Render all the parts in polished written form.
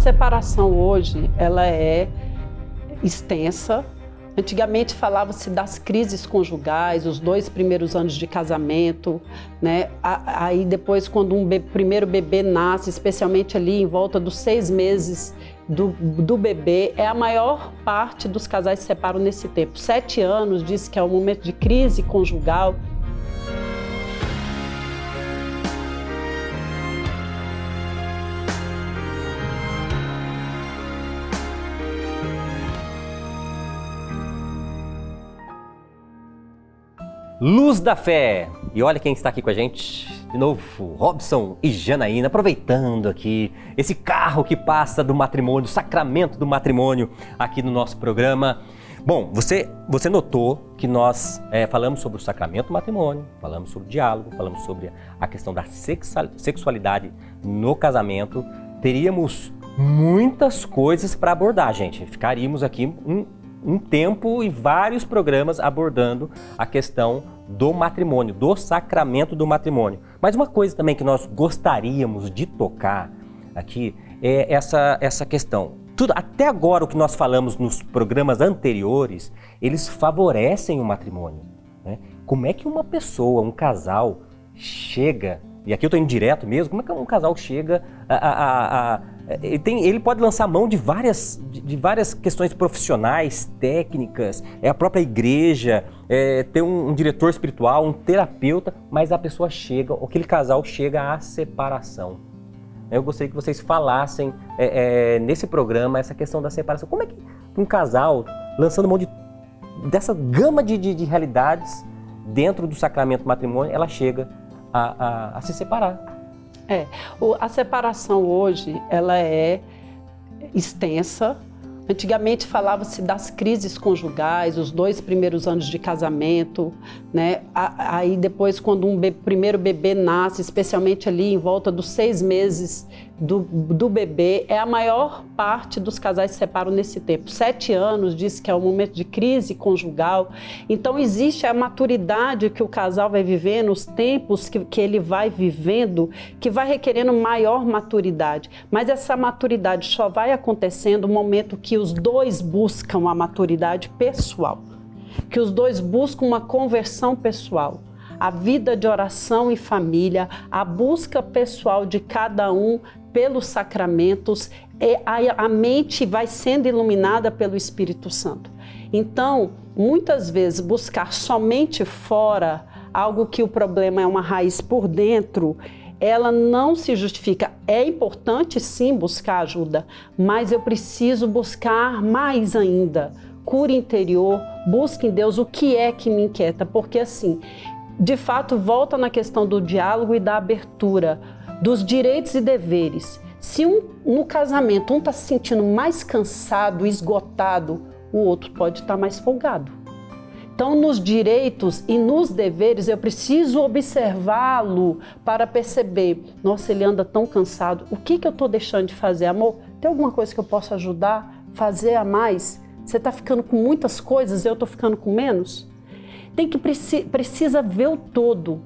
separação hoje, ela é extensa. Antigamente falava-se das crises conjugais, os 2 primeiros anos de casamento, né? Aí depois, quando primeiro bebê nasce, especialmente ali em volta dos 6 meses do bebê, a maior parte dos casais se separam nesse tempo. 7 anos diz que é o momento de crise conjugal. Luz da Fé! E olha quem está aqui com a gente, de novo, Robson e Janaína, aproveitando aqui esse carro que passa do matrimônio, o sacramento do matrimônio aqui no nosso programa. Bom, você notou que nós falamos sobre o sacramento do matrimônio, falamos sobre o diálogo, falamos sobre a questão da sexualidade no casamento. Teríamos muitas coisas para abordar, gente. Ficaríamos aqui um tempo e vários programas abordando a questão do matrimônio, do sacramento do matrimônio. Mas uma coisa também que nós gostaríamos de tocar aqui é essa questão. Até agora o que nós falamos nos programas anteriores, eles favorecem o matrimônio, né? Como é que uma pessoa, um casal, chega, e aqui eu estou indo direto mesmo, como é que um casal chega ele pode lançar mão de várias questões profissionais, técnicas, a própria igreja, ter um diretor espiritual, um terapeuta, mas a pessoa chega, aquele casal chega à separação. Eu gostaria que vocês falassem nesse programa essa questão da separação. Como é que um casal, lançando mão dessa gama de realidades dentro do sacramento do matrimônio, ela chega a se separar? A separação hoje, ela é extensa. Antigamente falava-se das crises conjugais, os 2 primeiros anos de casamento, né? Aí depois, quando primeiro bebê nasce, especialmente ali em volta dos 6 meses do bebê, a maior parte dos casais se separam nesse tempo. 7 anos diz que é o momento de crise conjugal. Então existe a maturidade que o casal vai vivendo, os tempos que ele vai vivendo, que vai requerendo maior maturidade. Mas essa maturidade só vai acontecendo no momento que os 2 buscam a maturidade pessoal, que os 2 buscam uma conversão pessoal, a vida de oração e família, a busca pessoal de cada um pelos sacramentos, a mente vai sendo iluminada pelo Espírito Santo. Então, muitas vezes, buscar somente fora algo que o problema é uma raiz por dentro, ela não se justifica. É importante sim buscar ajuda, mas eu preciso buscar mais ainda. Cura interior, busque em Deus o que é que me inquieta, porque assim, de fato, volta na questão do diálogo e da abertura, dos direitos e deveres. Se no casamento um está se sentindo mais cansado, esgotado, o outro pode estar mais folgado. Então, nos direitos e nos deveres, eu preciso observá-lo para perceber, nossa, ele anda tão cansado, o que eu estou deixando de fazer, amor? Tem alguma coisa que eu possa ajudar, fazer a mais? Você está ficando com muitas coisas, eu estou ficando com menos? Precisa ver o todo.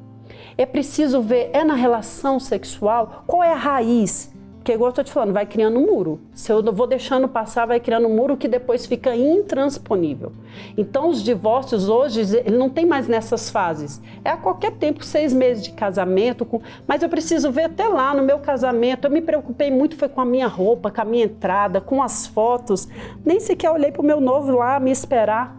É preciso ver, na relação sexual, qual é a raiz? Porque, igual eu estou te falando, vai criando um muro. Se eu vou deixando passar, vai criando um muro que depois fica intransponível. Então, os divórcios hoje, ele não tem mais nessas fases. É a qualquer tempo, 6 meses de casamento. Mas eu preciso ver até lá no meu casamento. Eu me preocupei muito, foi com a minha roupa, com a minha entrada, com as fotos. Nem sequer olhei para o meu noivo lá me esperar.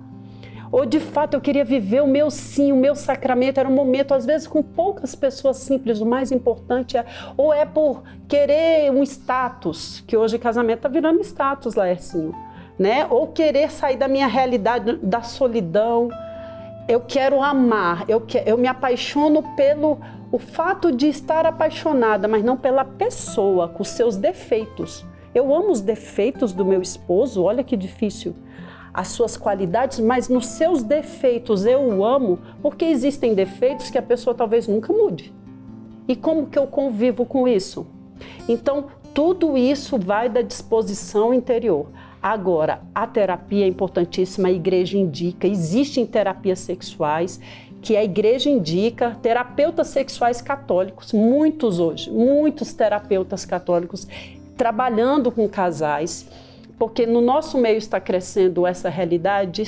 Ou de fato eu queria viver o meu sim, o meu sacramento, era um momento às vezes com poucas pessoas simples, o mais importante ou é por querer um status, que hoje casamento está virando status, Laercinho, né? Ou querer sair da minha realidade, da solidão, eu quero amar, eu me apaixono pelo o fato de estar apaixonada, mas não pela pessoa, com seus defeitos. Eu amo os defeitos do meu esposo, olha que difícil. As suas qualidades, mas nos seus defeitos eu o amo, porque existem defeitos que a pessoa talvez nunca mude. E como que eu convivo com isso? Então, tudo isso vai da disposição interior. Agora, a terapia é importantíssima, a igreja indica, existem terapias sexuais que a igreja indica, terapeutas sexuais católicos, muitos hoje, muitos terapeutas católicos trabalhando com casais, porque no nosso meio está crescendo essa realidade,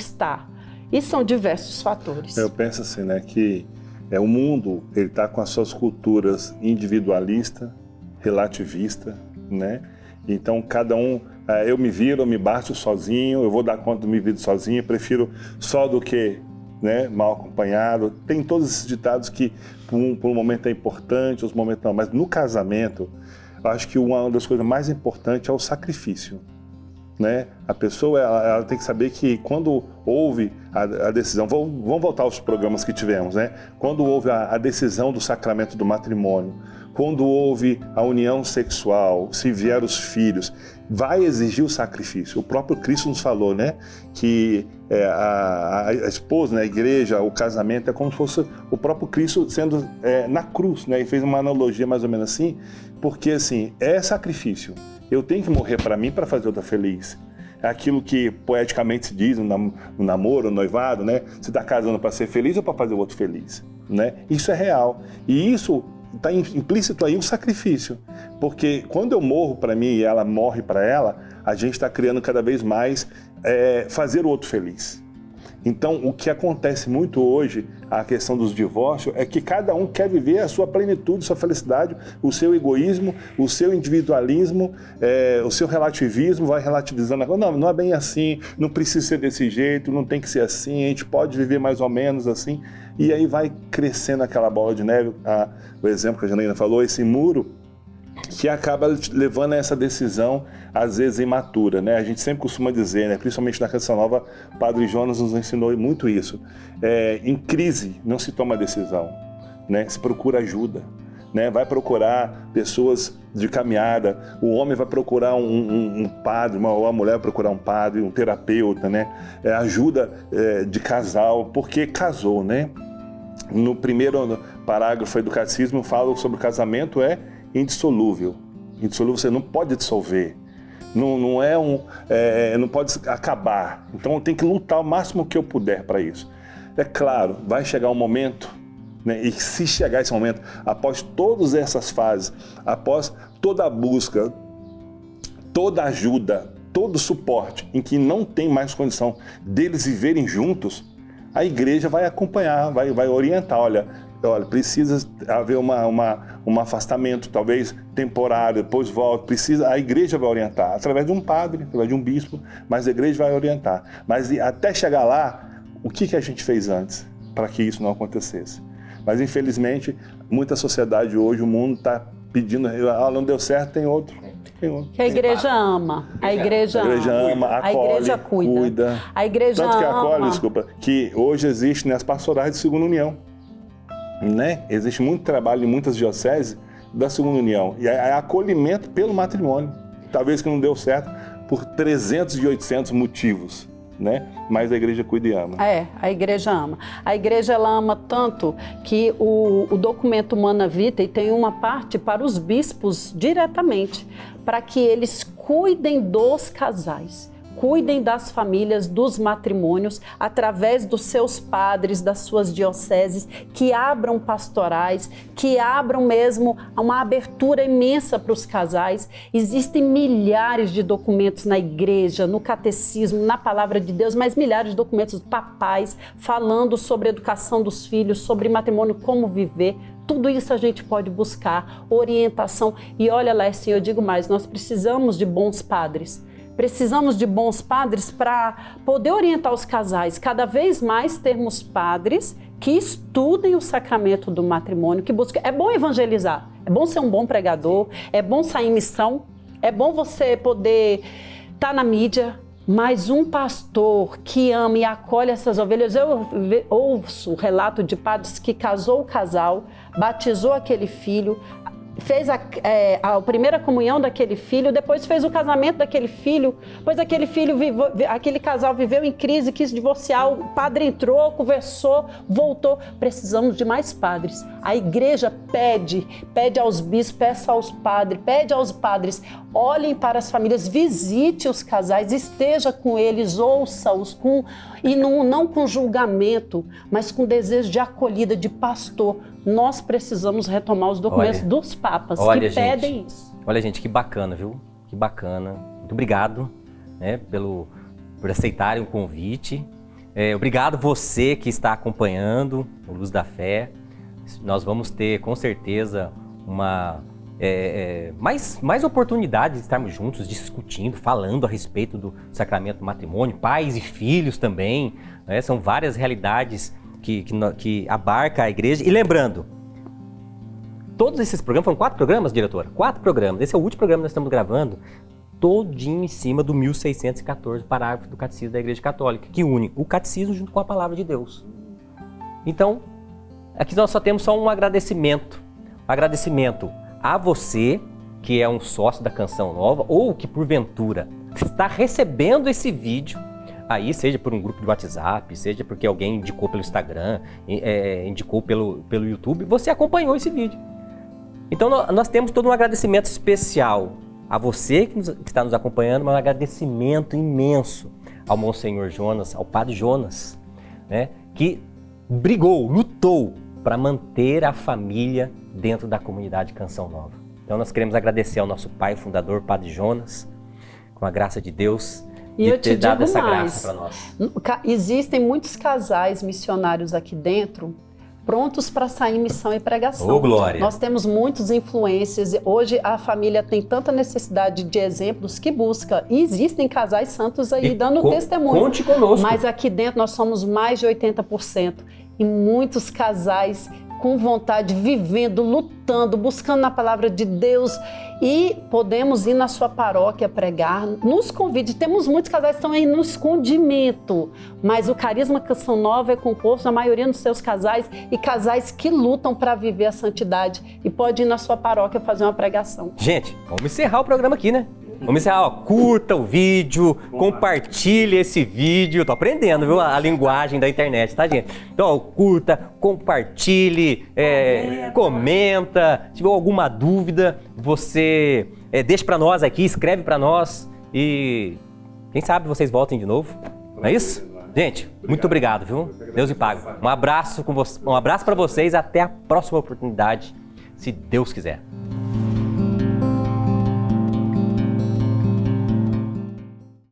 e são diversos fatores. Eu penso assim, né, que o mundo, ele está com as suas culturas individualista, relativista, né? Então cada um, eu me viro, eu me basto sozinho, eu vou dar conta do me viro sozinho, eu prefiro só do que, né, mal acompanhado. Tem todos esses ditados que por um momento é importante, outros momentos não. Mas no casamento, eu acho que uma das coisas mais importantes é o sacrifício, né? A pessoa ela tem que saber que quando houve a decisão, vamos voltar aos programas que tivemos, né? Quando houve a decisão do sacramento do matrimônio, quando houve a união sexual, se vieram os filhos, vai exigir o sacrifício. O próprio Cristo nos falou, né, que a esposa, né, a igreja, o casamento é como se fosse o próprio Cristo sendo na cruz, né? E fez uma analogia mais ou menos assim, porque assim, é sacrifício. Eu tenho que morrer para mim para fazer outra feliz. É aquilo que poeticamente se diz no namoro, no noivado, né? Você está casando para ser feliz ou para fazer o outro feliz, né? Isso é real. E isso está implícito aí um sacrifício. Porque quando eu morro para mim e ela morre para ela, a gente está criando cada vez mais fazer o outro feliz. Então, o que acontece muito hoje, a questão dos divórcios, é que cada um quer viver a sua plenitude, sua felicidade, o seu egoísmo, o seu individualismo, o seu relativismo, vai relativizando. Não é bem assim, não precisa ser desse jeito, não tem que ser assim, a gente pode viver mais ou menos assim. E aí vai crescendo aquela bola de neve, o exemplo que a Janaína falou, esse muro, que acaba levando a essa decisão, às vezes imatura, né? A gente sempre costuma dizer, né? Principalmente na Canção Nova, Padre Jonas nos ensinou muito isso. Em crise não se toma decisão, né? Se procura ajuda, né? Vai procurar pessoas de caminhada, o homem vai procurar um padre, ou a mulher vai procurar um padre, um terapeuta, né? Ajuda de casal, porque casou, né? No primeiro parágrafo do Catecismo fala sobre o casamento indissolúvel. Indissolúvel você não pode dissolver. Não não pode acabar. Então eu tenho que lutar o máximo que eu puder para isso. É claro, vai chegar um momento, né, e se chegar esse momento, após todas essas fases, após toda a busca, toda a ajuda, todo o suporte, em que não tem mais condição deles viverem juntos, a igreja vai acompanhar, vai orientar, olha, precisa haver um afastamento, talvez temporário, depois volta, a igreja vai orientar, através de um padre, através de um bispo, mas a igreja vai orientar. Mas até chegar lá, o que a gente fez antes para que isso não acontecesse? Mas infelizmente, muita sociedade hoje, o mundo está pedindo, não deu certo, tem outro. Que a igreja ama, a igreja ama, acolhe, a igreja cuida. A igreja tanto que acolhe, ama. desculpa, que hoje existe nas pastorais de segunda união. Né? Existe muito trabalho em muitas dioceses da segunda união e é acolhimento pelo matrimônio, talvez que não deu certo por 300 e 800 motivos, né? Mas a igreja cuida e ama. A igreja ama. A igreja ela ama tanto que o documento Humana Vitae tem uma parte para os bispos diretamente, para que eles cuidem dos casais. Cuidem das famílias, dos matrimônios, através dos seus padres, das suas dioceses, que abram pastorais, que abram mesmo uma abertura imensa para os casais. Existem milhares de documentos na igreja, no catecismo, na palavra de Deus, mas milhares de documentos papais falando sobre a educação dos filhos, sobre matrimônio, como viver. Tudo isso a gente pode buscar, orientação. E olha, Lécio, eu digo mais, nós precisamos de bons padres. Precisamos de bons padres para poder orientar os casais. Cada vez mais termos padres que estudem o sacramento do matrimônio, que busquem. É bom evangelizar, é bom ser um bom pregador, é bom sair em missão, é bom você poder estar na mídia, mas um pastor que ama e acolhe essas ovelhas. Eu ouço o relato de padres que casou o casal, batizou aquele filho, fez a primeira comunhão daquele filho, depois fez o casamento daquele filho, pois aquele casal viveu em crise, quis divorciar, o padre entrou, conversou, voltou. Precisamos de mais padres. A igreja pede aos bispos, peça aos padres, pede aos padres, olhem para as famílias, visite os casais, esteja com eles, ouça-os, não com julgamento, mas com desejo de acolhida, de pastor. Nós precisamos retomar os documentos dos papas que pedem isso. Olha, gente, que bacana, viu? que bacana. Muito obrigado, né, por aceitarem o convite. Obrigado você que está acompanhando o Luz da Fé. Nós vamos ter, com certeza, mais oportunidades de estarmos juntos, discutindo, falando a respeito do sacramento do matrimônio, pais e filhos também, né? São várias realidades que abarca a igreja. E lembrando, todos esses programas, foram 4 programas, diretora? 4 programas, esse é o último programa que nós estamos gravando, todinho em cima do 1614, parágrafo do Catecismo da Igreja Católica, que une o catecismo junto com a Palavra de Deus. Então, aqui nós só temos só um agradecimento. Agradecimento a você, que é um sócio da Canção Nova, ou que porventura está recebendo esse vídeo, aí seja por um grupo de WhatsApp, seja porque alguém indicou pelo Instagram, indicou pelo YouTube, você acompanhou esse vídeo. Então nós temos todo um agradecimento especial a você que está nos acompanhando, mas um agradecimento imenso ao Monsenhor Jonas, ao Padre Jonas, né, que brigou, lutou para manter a família dentro da comunidade Canção Nova. Então nós queremos agradecer ao nosso pai fundador, Padre Jonas, com a graça de Deus, e de ter dado essa graça para nós. Existem muitos casais missionários aqui dentro, prontos para sair em missão e pregação. Ô, glória! Nós temos muitos influencers. Hoje a família tem tanta necessidade de exemplos que busca. E existem casais santos aí dando testemunho. Conte conosco. Mas aqui dentro nós somos mais de 80%. E muitos casais com vontade, vivendo, lutando, buscando na palavra de Deus. E podemos ir na sua paróquia pregar. Nos convide. Temos muitos casais que estão aí no escondimento. Mas o Carisma Canção Nova é composto, na maioria dos seus casais, e casais que lutam para viver a santidade. E pode ir na sua paróquia fazer uma pregação. Gente, vamos encerrar o programa aqui, né? Vamos encerrar, curta o vídeo, compartilhe esse vídeo. Tô aprendendo, viu, a linguagem da internet, tá, gente? Então, curta, compartilhe, comenta. Se tiver alguma dúvida, você deixa pra nós aqui, escreve pra nós e quem sabe vocês voltem de novo. Não é isso? Gente, muito obrigado, viu? Deus lhe pague. Um abraço para vocês, até a próxima oportunidade, se Deus quiser.